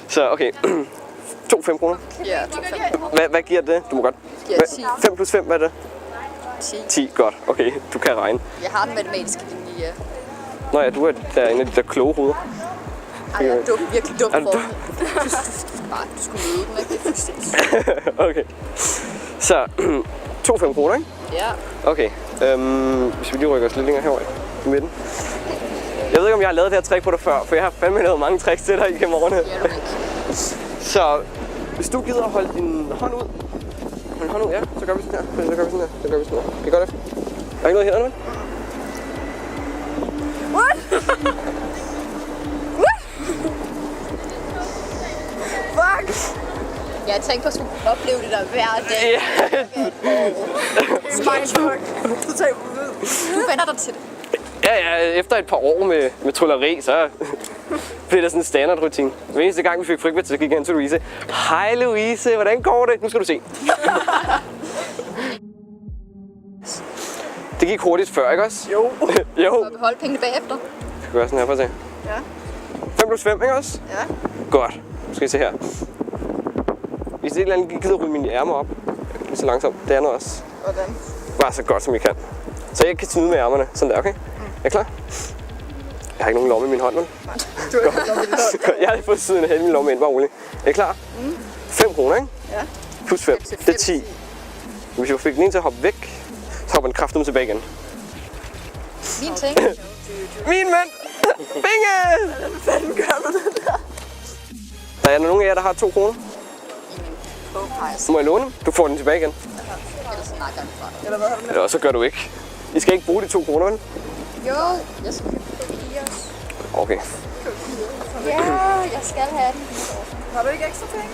Så okay. 2 5 kroner. Ja, 2 5. Hvad giver det? Du må godt. Giver 10. 5 plus 5, hvad er det? 10. 10, godt. Okay, du kan regne. Jeg har den matematiske linje, ja. Nå ja, du er der en af de der kloge hoveder. Ej, jeg er virkelig dum Er du for dum? Du skulle møde den, ikke? Det er fuldstændig. Okay. Så 2 5 kroner, ikke? Ja. Okay. Hvis vi lige rykker os lidt længere herover i midten. Jeg ved ikke, om jeg har lavet det her trick på dig før, for jeg har fandme lavet mange tricks til dig igennem årene. Det er du ikke. Så hvis du gider at holde din hånd ud. Hold hånd ud, ja. Så gør vi sådan her. Så gør vi sådan her. Så gør vi sådan her. Kan I godt efter? Der er ikke noget i hænderne, vel? What? What? Fuck! Jeg tænkte på, at jeg skulle opleve det der hver dag. Ja. Smart. Du vender dig til det. Ja, efter et par år med trylleri, så blev det sådan en standardrutine. Hver eneste gang, vi fik frikvarter, så gik jeg hen til Louise. Hej Louise, hvordan går det? Nu skal du se. Det gik hurtigt før, ikke også? Jo. Jo. Og beholde pengene bagefter. Skal vi gøre sådan her for at se? Ja. 5 plus 5, ikke også? Ja. Godt. Nu skal I se her. Hvis det er et eller andet, gider rulle mine ærmer op. Lige så langsomt. Det andet også. Hvordan? Bare så godt som I kan. Så jeg kan snyde med ærmerne. Sådan der, okay? Er I klar? Jeg har ikke nogen lomme i min hånd, vel? Du har ikke noget med det. Jeg har fået siden af hele min lomme ind, bare rolig. Er I klar? 5 kroner, ikke? Ja. Plus 5. Det er 10. Hvis jeg fik den ene til at hoppe væk, så hopper den kraftigt tilbage igen. Min ting. Min mand! Binge! Hvordan fanden gør du det der? Der er nogen af jer, der har 2 kroner. Bogpejs. Så må jeg låne dem. Du får den tilbage igen. Ellers snakker jeg fra dig. Eller hvad har du med? Eller så gør du ikke. I skal ikke bruge de 2 kroner, vel? Jo, jeg skal købe også. Okay. Ja, jeg skal have den. Har du ikke ekstra penge?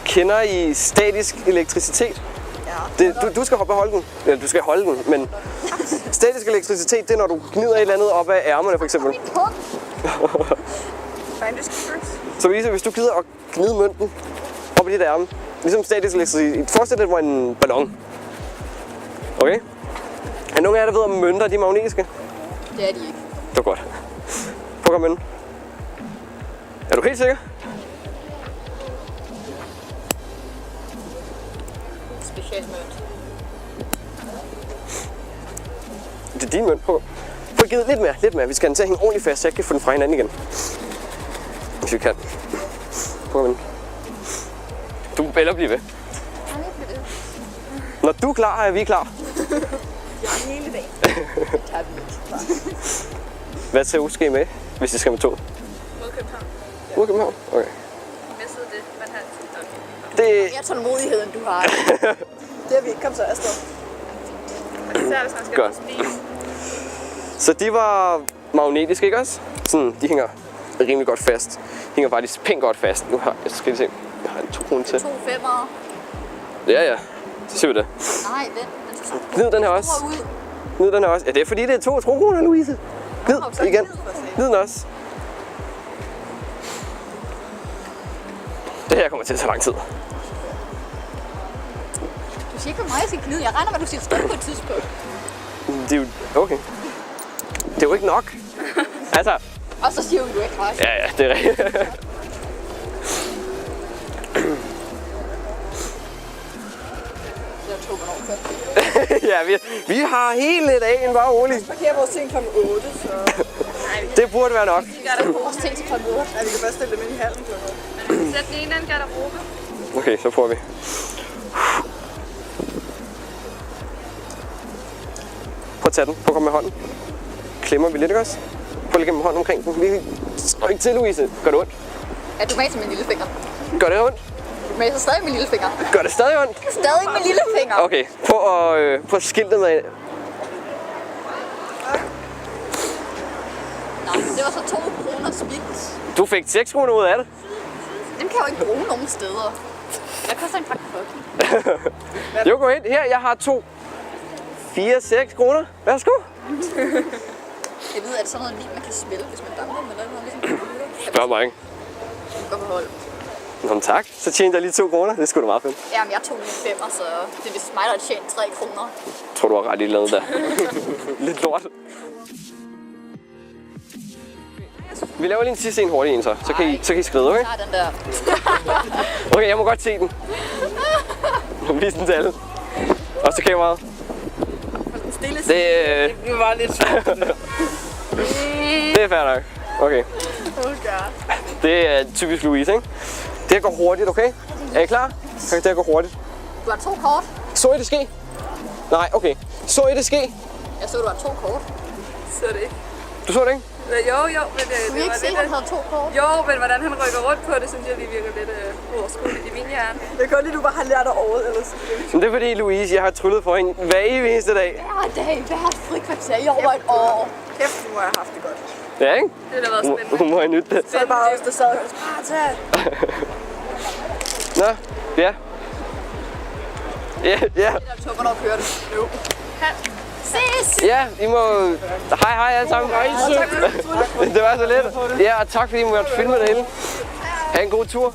Kender I statisk elektricitet? Ja. Det, du skal beholde den. Eller du skal holde den, men statisk elektricitet, det er når du gnider et eller andet op af ærmerne, for eksempel. Så Louise, hvis du gider at gnide mønten op i dit ærme, ligesom statisk elektricitet, forestil dig, det var en ballon. Okay? Er nogen af jer, der ved, om mønter de er magnetiske? Det er de ikke. Det var godt. Prøv at komme ind. Er du helt sikker? Specielt mønt. Det er din mønt. Prøv at give lidt mere. Vi skal have den til at hænge ordentligt fast, så jeg kan få den fra hinanden igen. Hvis vi kan. Prøv at vende. Du må bedre blive ved. Når du er klar, er vi klar. Jeg er hele dagen. Det tager vi ikke. Hvad tager skal I med, hvis I skal med tog? Mod København. Mod København? Okay. Missede det, man har Det... Mere tålmodighed, end du har. Det har vi ikke kommet så afsted. Især hvis man skal Godt. på spise. Så de var magnetiske, ikke også? Sådan, de hænger rimelig godt fast. Hænger faktisk pænt godt fast. Nu har jeg skal lige se. Jeg har en 2 kroner til. 2 femmer. Ja. Så ser vi det. Nej, vent. Gnid den her også. Ud. Gnid den her også. Ja, det er fordi, det er 2 kroner, Louise. Gnid igen. Gnid den også. Det her kommer til at tage lang tid. Du siger ikke, hvor meget jeg skal gnide. Jeg regner med, at du siger stop på et tidspunkt. Det er jo... Okay. Det er jo ikke nok. Altså... Og så siger du ikke også. Ja, det er rigtigt. Jeg tog mig over. Ja, vi har hele dagen, bare roligt. Vi parkerer vores ting kl. 8, så... Det burde være nok. Vi gør der på. Vores ting til kl. 8. Ja, vi kan bare stille dem ind i hallen kl. 8. Sæt den ene anden garderobe. Okay, så prøver vi. Prøv at tage den. Prøv at komme med hånden. Klemmer vi lidt, ikke også? Prøv lige gennem hånden omkring den. Lige tryk til, Louise. Gør det ondt? Er du med til min lille finger? Gør det ondt? Du med så stadig min lille finger? Gør det stadig ondt? Stadig min lille finger. Okay, prøv at skille det med. Nå, det var så 2 kroner spildt. Du fik 6 kroner ud af det. Dem kan jeg jo ikke bruge nogen steder. Jeg koster en pakke fucking. Jo, gå ind. Her, jeg har 2. 4-6 kroner. Værsgo. Jeg ved, at det er sådan noget lige, man kan smelte, hvis man damper med noget ligesom. Spørg mig ikke. Du kan godt beholde. Nå, tak. Så tjente jeg lige 2 kroner. Det skulle da meget fedt. Jamen, jeg tog lige 5'er, så det er vist mig, der har tjent 3 kroner. Jeg tror, du har ret i et eller andet der. Lidt lort. Vi laver lige en sidste en hurtig en så kan I skride, okay? Nej, den der. Okay, jeg må godt se den. Vis den til alle. Og så kameraet. Stille. Det var lidt svært. Det er fair nok. Okay. Okay. Det er typisk Louise, ikke? Det her går hurtigt, okay? Er I klar? Okay, det her går hurtigt. Du har 2 kort. Så I det ske? Nej, okay. Så I det ske? Jeg så, du har 2 kort. Så det ikke. Du så det ikke? Jo, men Du det vil ikke var se, at lidt... han havde 2 kort. Jo, men hvordan han rykker rundt på det, synes jeg lige virker lidt uoverskueligt i min hjerne. Jeg kan godt lide, at du bare har lært af året, ellers. Men det er fordi, Louise, jeg har tryllet for hende hver evig eneste dag. Hver dag, hver frikvarter i over et år. Kæft, nu har jeg haft det godt. Ja, ikke? Det har været spændende. Hun må have nyt det. Så er det bare os, der sad og Sparta. Nå, ja. Ja, Der tog, hvornår kører det? Nu. Ses! ja, I må... Hej alle sammen. Det var så let. Ja, og tak fordi I måtte filme det hele. Ha' en god tur.